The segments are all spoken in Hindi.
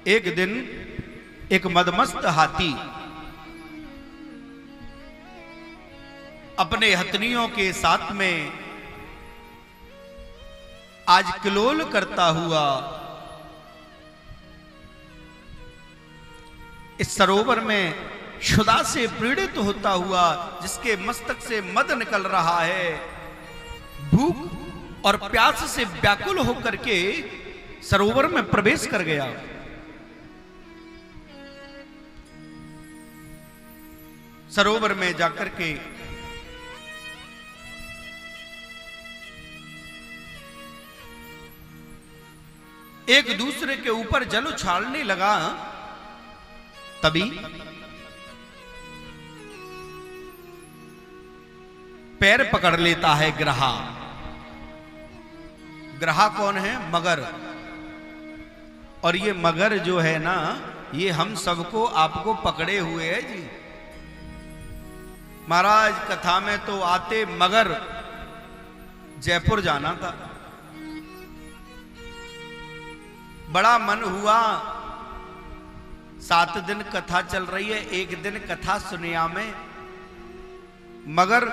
एक दिन एक मदमस्त हाथी अपने हथनियों के साथ में आज किलोल करता हुआ इस सरोवर में क्षुधा से पीड़ित होता हुआ, जिसके मस्तक से मद निकल रहा है, भूख और प्यास से व्याकुल होकर के सरोवर में प्रवेश कर गया। सरोवर में जाकर के एक दूसरे के ऊपर जल उछालने लगा। तभी पैर पकड़ लेता है ग्रहा। ग्रहा कौन है? मगर। और ये मगर जो है ना, ये हम सबको आपको पकड़े हुए है जी। महाराज कथा में तो आते मगर जयपुर जाना था, बड़ा मन हुआ। 7 दिन कथा चल रही है, एक दिन कथा सुनिया में, मगर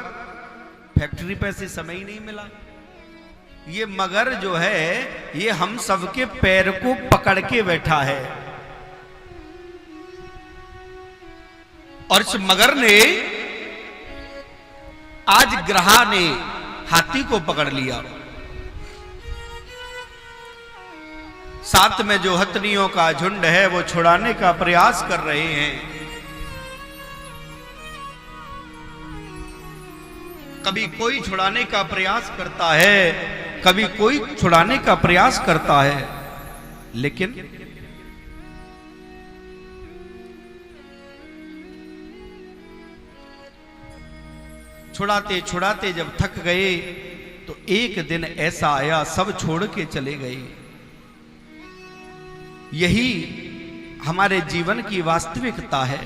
फैक्ट्री पे से समय ही नहीं मिला। ये मगर जो है ये हम सबके पैर को पकड़ के बैठा है। और इस मगर ने आज ग्रहा ने हाथी को पकड़ लिया। साथ में जो हथनियों का झुंड है वो छुड़ाने का प्रयास कर रहे हैं। कभी कोई छुड़ाने का प्रयास करता है, कभी कोई छुड़ाने का प्रयास करता है, लेकिन छुड़ाते छुड़ाते जब थक गए तो एक दिन ऐसा आया, सब छोड़ के चले गए। यही हमारे जीवन की वास्तविकता है।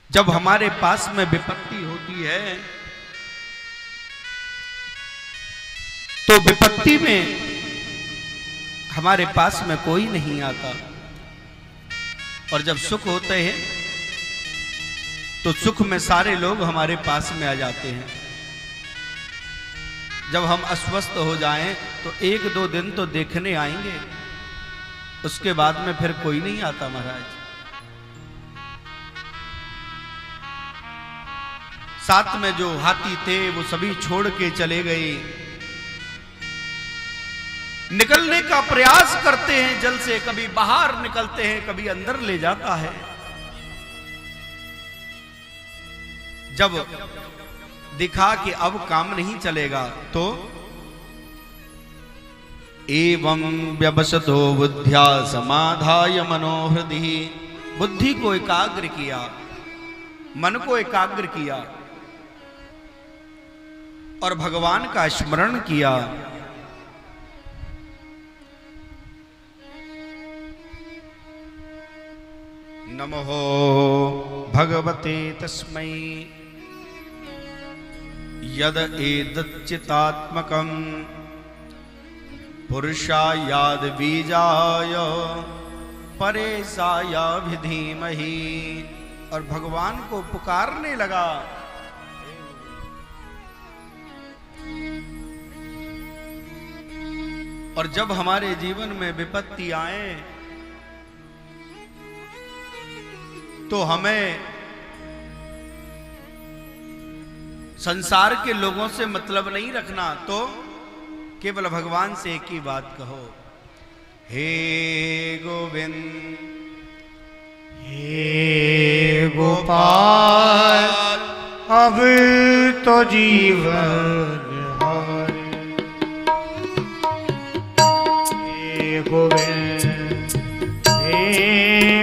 जब हमारे पास में विपत्ति होती है तो विपत्ति में हमारे पास में कोई नहीं आता, और जब सुख होते हैं तो सुख में सारे लोग हमारे पास में आ जाते हैं। जब हम अस्वस्थ हो जाएं तो 1-2 दिन तो देखने आएंगे, उसके बाद में फिर कोई नहीं आता महाराज। साथ में जो हाथी थे वो सभी छोड़ के चले गए। निकलने का प्रयास करते हैं जल से, कभी बाहर निकलते हैं, कभी अंदर ले जाता है। जब दिखा कि अब काम नहीं चलेगा तो एवं व्यवसतो बुद्ध्या समाधाय मनोहृदि, बुद्धि को एकाग्र किया, मन को एकाग्र किया और भगवान का स्मरण किया। नमो भगवते तस्मै यद एदच्चितात्मकं पुरुषायाद बीजाय परेशाय विधीमहि। और भगवान को पुकारने लगा। और जब हमारे जीवन में विपत्ति आए तो हमें संसार के लोगों से मतलब नहीं रखना, तो केवल भगवान से एक ही बात कहो, हे गोविंद, हे गोपाल, अब तो जीवन हारे। हे गोविंद, हे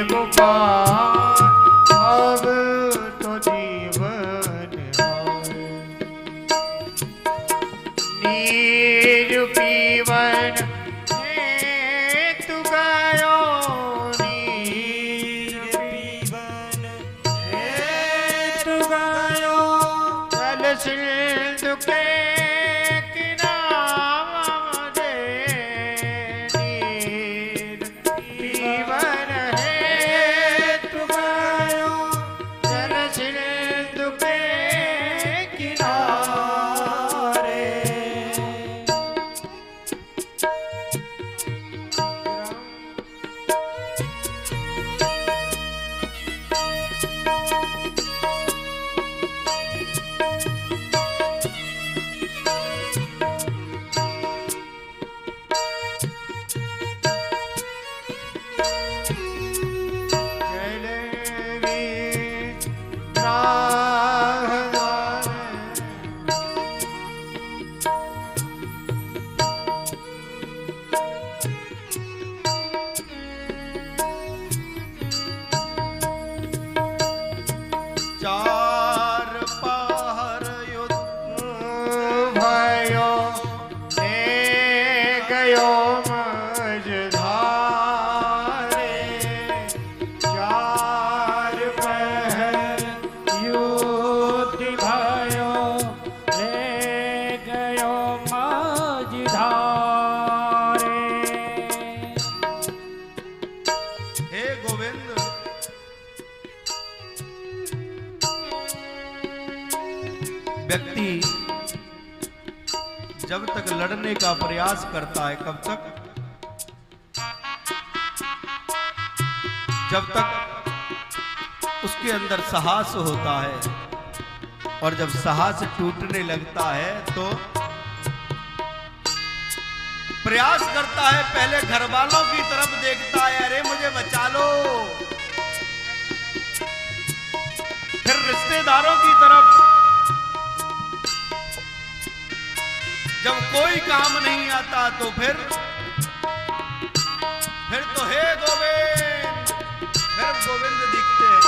गोपाल, अब तो जीवन हारे। नीर पीवन हेतु गयो, नीर पीवन हेतु गयो, जल सिंधु के किनारे। व्यक्ति जब तक लड़ने का प्रयास करता है, कब तक? जब तक उसके अंदर साहस होता है, और जब साहस टूटने लगता है तो प्रयास करता है, पहले घर वालों की तरफ देखता है, अरे मुझे बचा लो, फिर रिश्तेदारों की तरफ, जब कोई काम नहीं आता तो फिर तो हे गोविंद, फिर गोविंद दिखते हैं।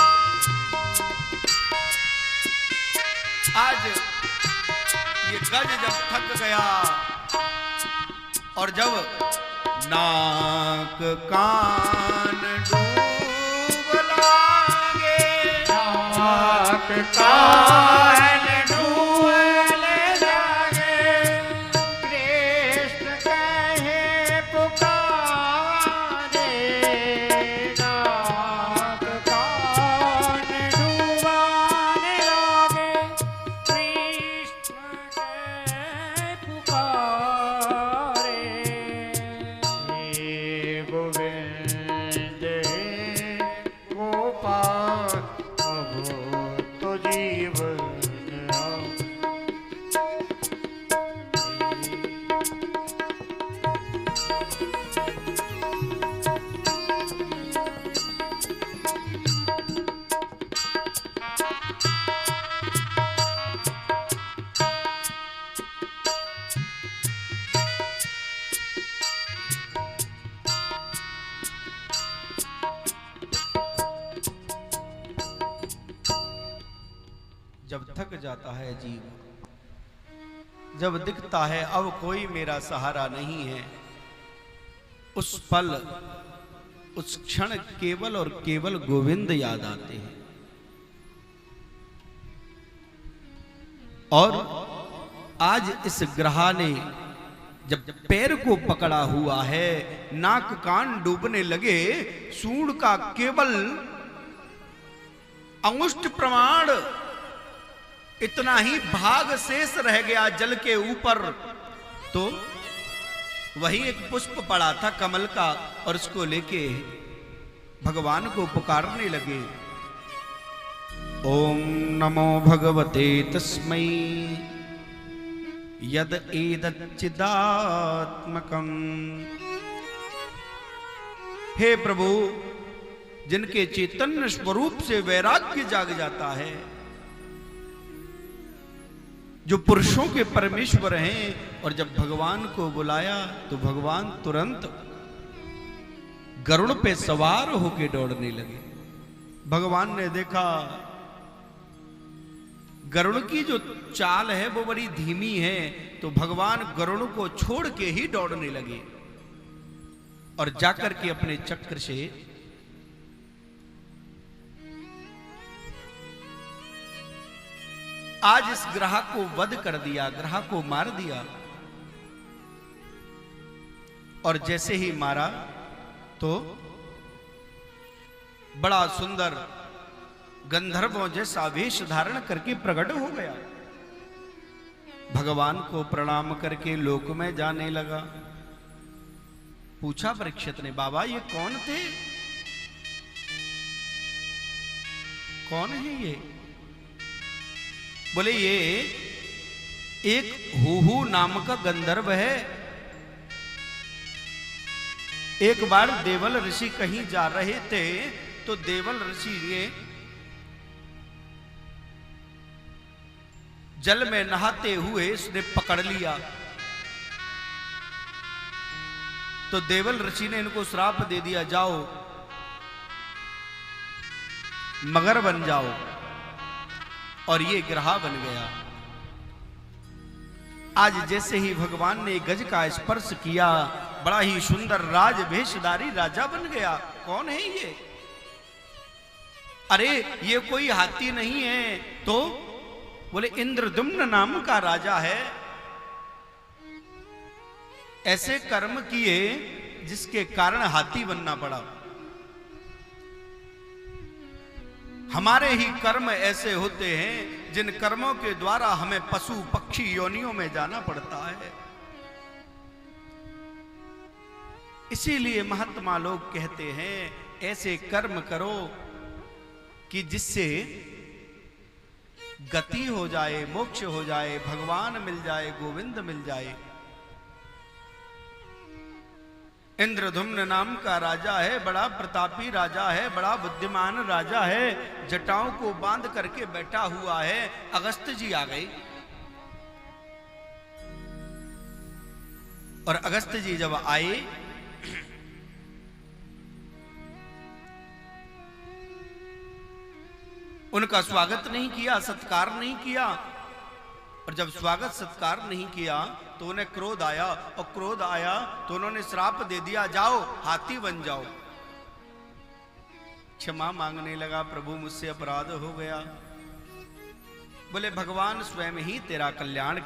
आज ये गज जब थक गया और जब नाक कान डूब लागे, नाक कान डूब लागे, कृष्ण कहे पुकारे, नाक कान डूबाने लागे, कृष्ण कहे पुकारे। हे गोविंद हे गोपाल, अब तो जीवन आओ। जब थक जाता है जीव, जब दिखता है अब कोई मेरा सहारा नहीं है, उस पल उस क्षण केवल और केवल गोविंद याद आते हैं। और आज इस ग्रहा ने जब पैर को पकड़ा हुआ है, नाक कान डूबने लगे, सूंड का केवल अंगुष्ठ प्रमाण इतना ही भाग शेष रह गया जल के ऊपर, तो वही एक पुष्प पड़ा था कमल का, और उसको लेके भगवान को पुकारने लगे, ओम नमो भगवते तस्मै यद एदच्चिदात्मकम्। हे प्रभु, जिनके चैतन्य स्वरूप से वैराग्य जाग जाता है, जो पुरुषों के परमेश्वर हैं, और जब भगवान को बुलाया तो भगवान तुरंत गरुड़ पे सवार होके दौड़ने लगे। भगवान ने देखा गरुड़ की जो चाल है वो बड़ी धीमी है, तो भगवान गरुड़ को छोड़ के ही दौड़ने लगे और जाकर के अपने चक्र से आज इस ग्रह को वध कर दिया, ग्रह को मार दिया। और जैसे ही मारा तो बड़ा सुंदर गंधर्वों जैसा वेश धारण करके प्रकट हो गया, भगवान को प्रणाम करके लोक में जाने लगा। पूछा परीक्षित ने, बाबा ये कौन थे, कौन है ये? बोले ये एक हुहू नाम का गंधर्व है। एक बार देवल ऋषि कहीं जा रहे थे तो देवल ऋषि ने जल में नहाते हुए उसने पकड़ लिया, तो देवल ऋषि ने इनको श्राप दे दिया, जाओ मगर बन जाओ, और ये ग्रह बन गया। आज जैसे ही भगवान ने गज का स्पर्श किया, बड़ा ही सुंदर राजवेशधारी राजा बन गया। कौन है ये? अरे ये कोई हाथी नहीं है, तो बोले इंद्रदुम्न नाम का राजा है। ऐसे कर्म किए जिसके कारण हाथी बनना पड़ा। हमारे ही कर्म ऐसे होते हैं जिन कर्मों के द्वारा हमें पशु पक्षी योनियों में जाना पड़ता है। इसीलिए महात्मा लोग कहते हैं ऐसे कर्म करो कि जिससे गति हो जाए, मोक्ष हो जाए, भगवान मिल जाए, गोविंद मिल जाए। इंद्रधुम्न नाम का राजा है, बड़ा प्रतापी राजा है, बड़ा बुद्धिमान राजा है, जटाओं को बांध करके बैठा हुआ है। अगस्त जी आ गए और अगस्त जी जब आए उनका स्वागत नहीं किया, सत्कार नहीं किया। और जब स्वागत सत्कार नहीं किया तो उन्हें क्रोध आया, और क्रोध आया तो उन्होंने श्राप दे दिया, जाओ हाथी बन जाओ। क्षमा मांगने लगा, प्रभु मुझसे अपराध हो गया। बोले भगवान स्वयं ही तेरा कल्याण